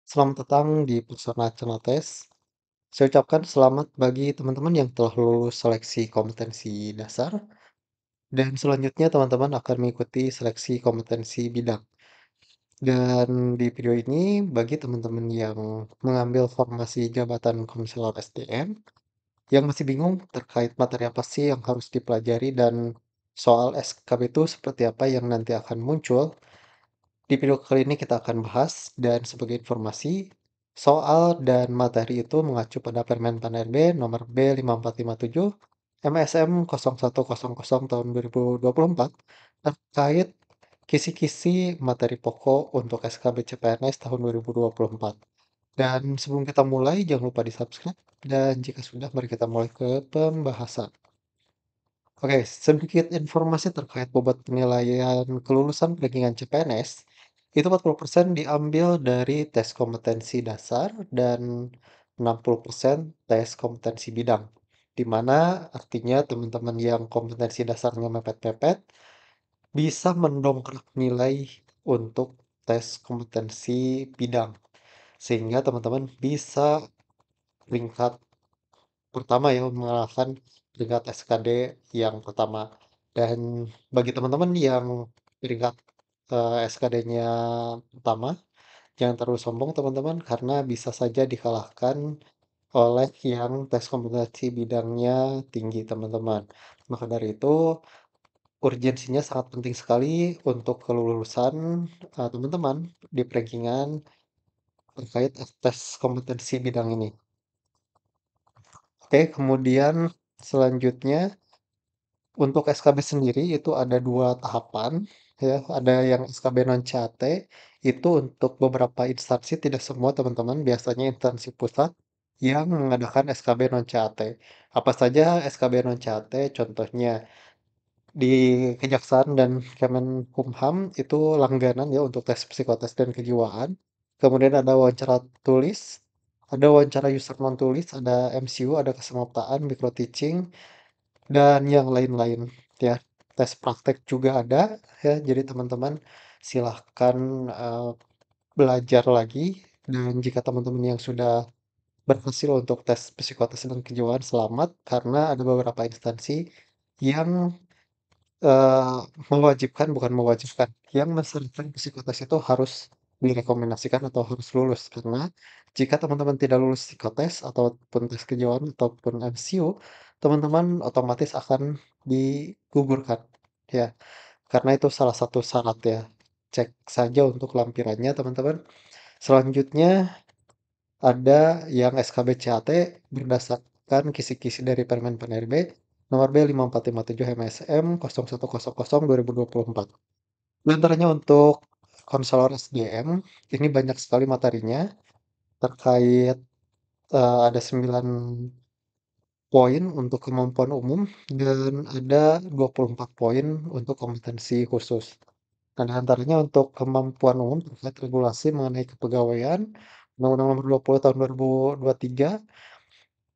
Selamat datang di Persona Cenotes. Saya ucapkan selamat bagi teman-teman yang telah lulus seleksi kompetensi dasar, dan selanjutnya teman-teman akan mengikuti seleksi kompetensi bidang. Dan di video ini, bagi teman-teman yang mengambil formasi jabatan konselor SDM, yang masih bingung terkait materi apa sih yang harus dipelajari dan soal SKB itu seperti apa yang nanti akan muncul, di video kali ini kita akan bahas dan sebagai informasi, soal dan materi itu mengacu pada Permen Pan RB nomor B5457 MSM 0100 tahun 2024 terkait kisi-kisi materi pokok untuk SKB CPNS tahun 2024. Dan sebelum kita mulai, jangan lupa di-subscribe, dan jika sudah, mari kita mulai ke pembahasan. Oke, sedikit informasi terkait bobot penilaian kelulusan rankingan CPNS. Itu 40% diambil dari tes kompetensi dasar dan 60% tes kompetensi bidang. Di mana artinya teman-teman yang kompetensi dasarnya mepet-mepet bisa mendongkrak nilai untuk tes kompetensi bidang. Sehingga teman-teman bisa peringkat pertama ya, mengalahkan peringkat SKD yang pertama. Dan bagi teman-teman yang peringkat SKD-nya pertama, jangan terlalu sombong teman-teman, karena bisa saja dikalahkan oleh yang tes kompetensi bidangnya tinggi teman-teman. Maka dari itu, urgensinya sangat penting sekali untuk kelulusan teman-teman di rankingan terkait tes kompetensi bidang ini. Oke, kemudian selanjutnya untuk SKB sendiri itu ada 2 tahapan, ya. Ada yang SKB non-CAT, itu untuk beberapa instansi, tidak semua teman-teman, biasanya instansi pusat yang mengadakan SKB non-CAT. Apa saja SKB non-CAT? Contohnya di Kejaksaan dan Kemenkumham itu langganan ya untuk tes psikotes dan kejiwaan. Kemudian ada wawancara tulis, ada wawancara user non tulis, ada MCU, ada kesemaptaan, micro teaching, dan yang lain-lain ya. Tes praktek juga ada ya, jadi teman-teman silahkan belajar lagi, dan jika teman-teman yang sudah berhasil untuk tes psikotes dan kejiwaan, selamat, karena ada beberapa instansi yang Eee, mewajibkan, bukan mewajibkan, yang mensyaratkan psikotes itu harus direkomendasikan atau harus lulus. Karena jika teman-teman tidak lulus psikotes ataupun tes kejiwaan ataupun MCU, teman-teman otomatis akan digugurkan, ya. Karena itu salah satu syarat ya. Cek saja untuk lampirannya teman-teman. Selanjutnya ada yang SKB CAT berdasarkan kisi-kisi dari Permen Pan RB nomor B5457 MSM 0100 2024. Di antaranya untuk konselor SDM, ini banyak sekali materinya terkait ada 9 poin untuk kemampuan umum dan ada 24 poin untuk kompetensi khusus. Nah, di antaranya untuk kemampuan umum terkait regulasi mengenai kepegawaian, Undang-Undang Nomor 20 Tahun 2023,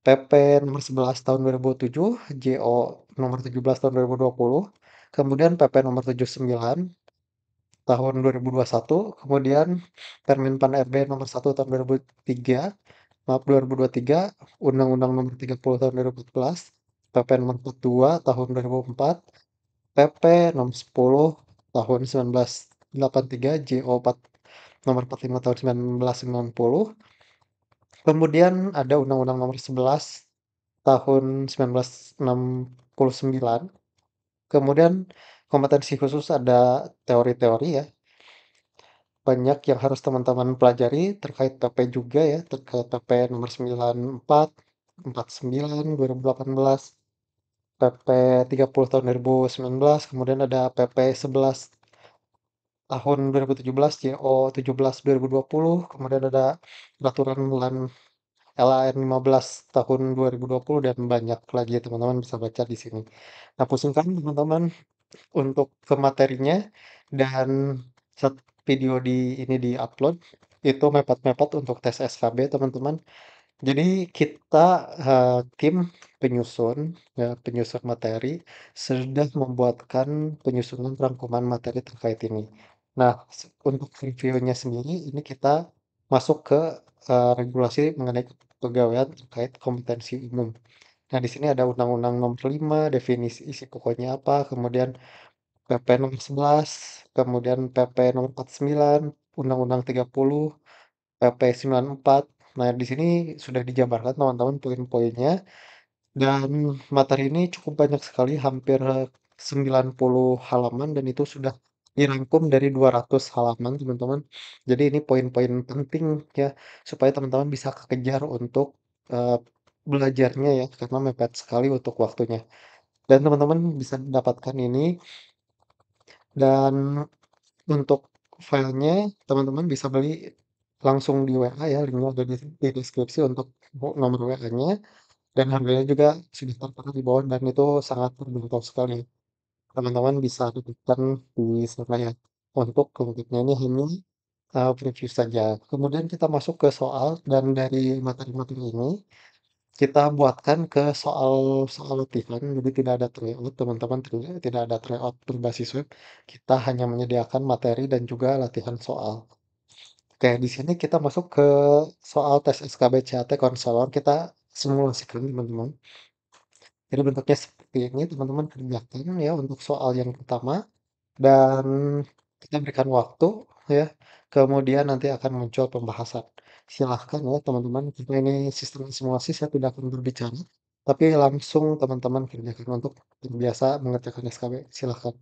PP Nomor 11 Tahun 2007, JO Nomor 17 Tahun 2020, kemudian PP Nomor 79 Tahun 2021, kemudian Permen Pan RB Nomor 1 Tahun 2003, maaf 2023, Undang-Undang Nomor 30 Tahun 2014, PP Nomor 42 Tahun 2004, PP Nomor 10 Tahun 1983, JO 4 Nomor 45 Tahun 1990, kemudian ada Undang-Undang Nomor 11 Tahun 1969, kemudian kompetensi khusus ada teori-teori ya, banyak yang harus teman-teman pelajari terkait PP juga ya, terkait PP nomor 94, 49, 2018, PP 30 tahun 2019, kemudian ada PP 11 tahun 2017, JO 17 2020, kemudian ada peraturan bulan LAN 15 tahun 2020, dan banyak lagi teman-teman bisa baca di sini. Nah, pusingkan teman-teman untuk ke materinya, dan saat video ini di-upload, itu mepet-mepet untuk tes SKB teman-teman. Jadi kita, tim penyusun, ya, penyusun materi, sudah membuatkan penyusunan rangkuman materi terkait ini. Nah, untuk reviewnya sendiri, ini kita masuk ke, regulasi mengenai kepegawaian terkait kompetensi umum. Nah, di sini ada Undang-Undang Nomor 5, definisi isi pokoknya apa, kemudian PP Nomor 11, kemudian PP Nomor 49, Undang-Undang 30, PP 94. Nah, di sini sudah dijabarkan teman-teman poin-poinnya dan materi ini cukup banyak sekali, hampir 90 halaman dan itu sudah dirangkum dari 200 halaman, teman-teman. Jadi ini poin-poin penting ya, supaya teman-teman bisa kekejar untuk, belajarnya ya, karena mepet sekali untuk waktunya. Dan teman-teman bisa mendapatkan ini dan untuk filenya teman-teman bisa beli langsung di WA ya, linknya ada di deskripsi untuk nomor WA-nya dan harganya juga sudah tertera di bawah dan itu sangat terjangkau sekali. Teman-teman bisa dapatkan di sana ya. Untuk lengkapnya ini hanya preview saja. Kemudian kita masuk ke soal dan dari materi-materi ini kita buatkan ke soal latihan, jadi tidak ada tryout teman-teman, tidak ada tryout berbasis web. Kita hanya menyediakan materi dan juga latihan soal. Oke, di sini kita masuk ke soal tes SKBCAT konselor, kita simulasikan teman-teman. Jadi bentuknya seperti ini, teman-teman kerjakan ya untuk soal yang pertama dan kita berikan waktu ya. Kemudian nanti akan muncul pembahasan. Silahkan ya teman-teman, karena ini sistem simulasi saya tidak akan berbicara, tapi langsung teman-teman kerjakan untuk terbiasa mengerjakan SKB. Silahkan.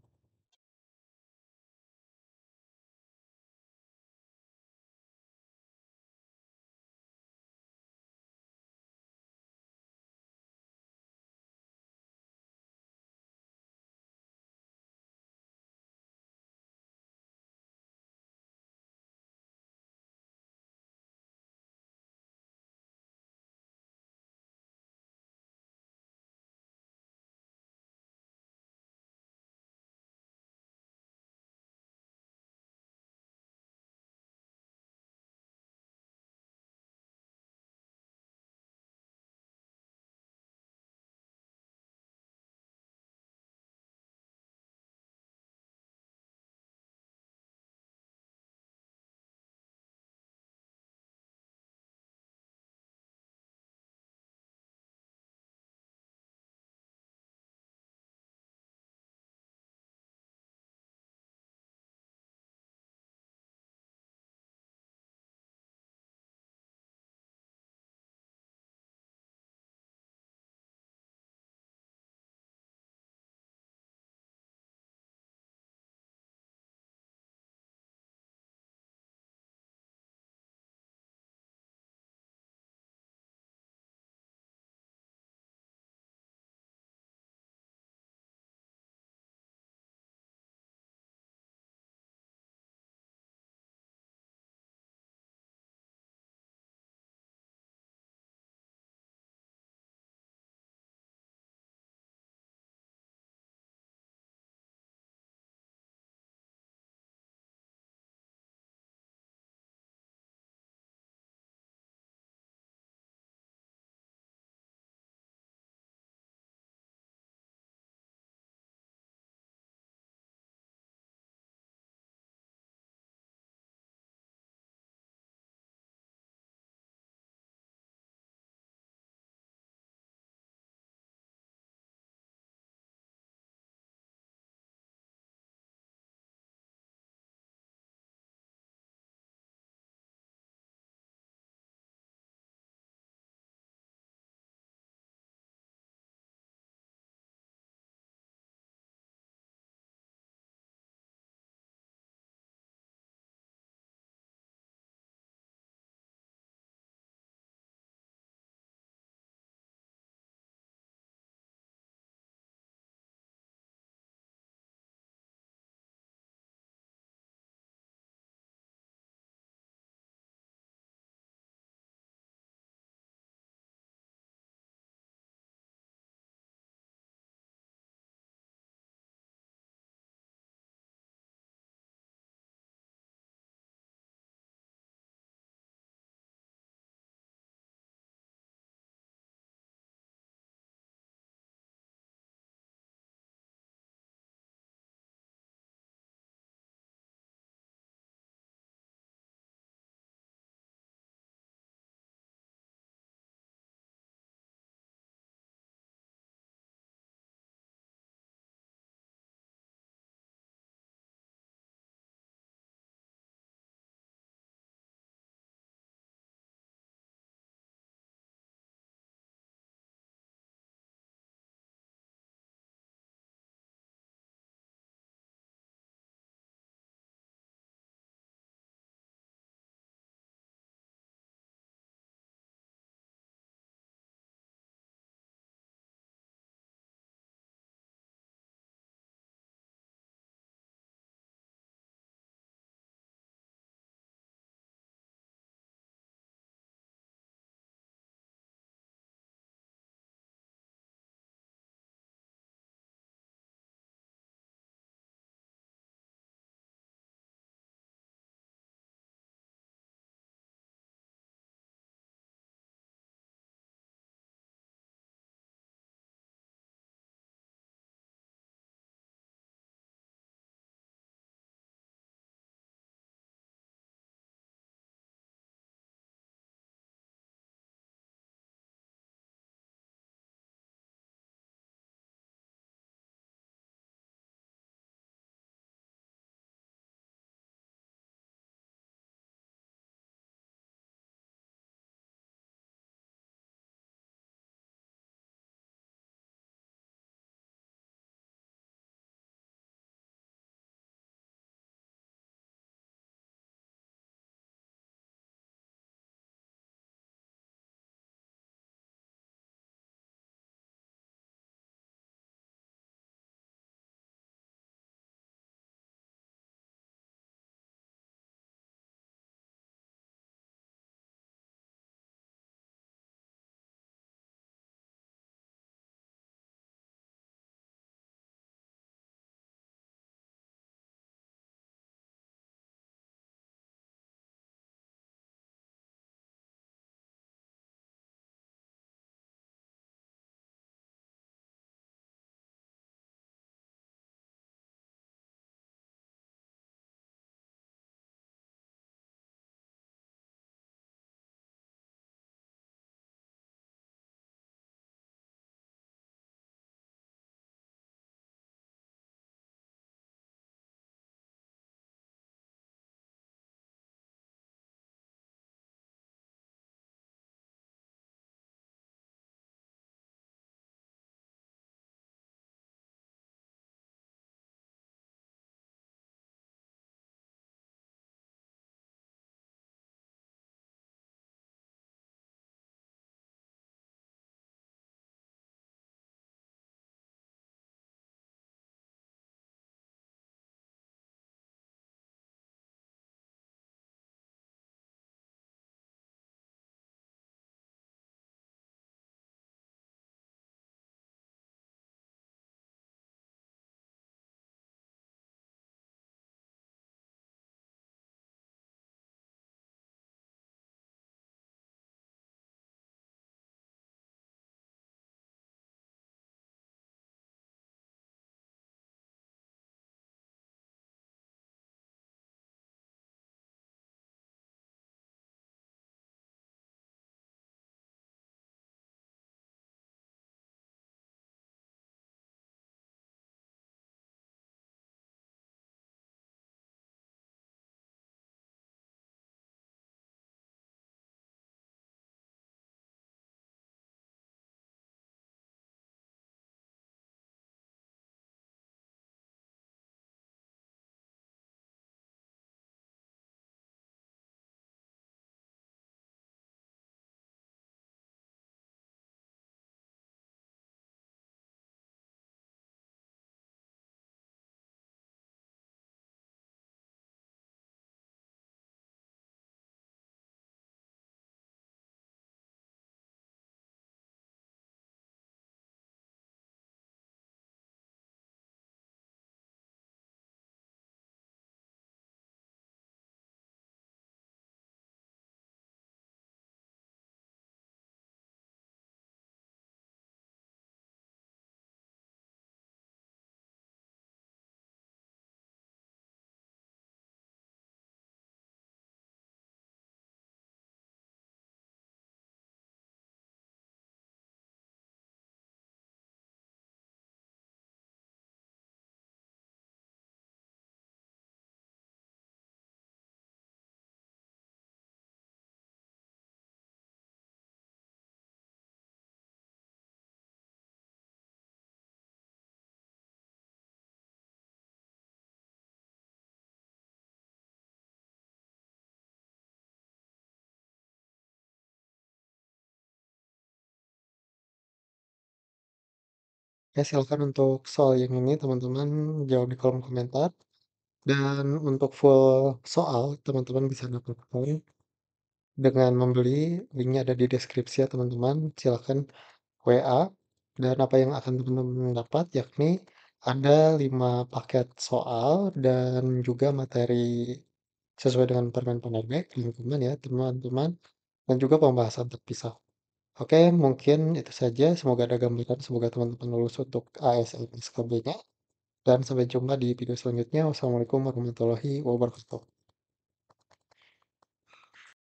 Ya silakan untuk soal yang ini teman-teman jawab di kolom komentar, dan untuk full soal teman-teman bisa dapatkan dengan membeli, linknya ada di deskripsi ya teman-teman, silakan WA, dan apa yang akan teman-teman dapat yakni ada 5 paket soal dan juga materi sesuai dengan permen Panarbek, lingkungan ya teman-teman, dan juga pembahasan terpisah. Oke, mungkin itu saja. Semoga ada gambaran, semoga teman-teman lulus untuk ASN SKB-nya. Dan sampai jumpa di video selanjutnya. Wassalamualaikum warahmatullahi wabarakatuh.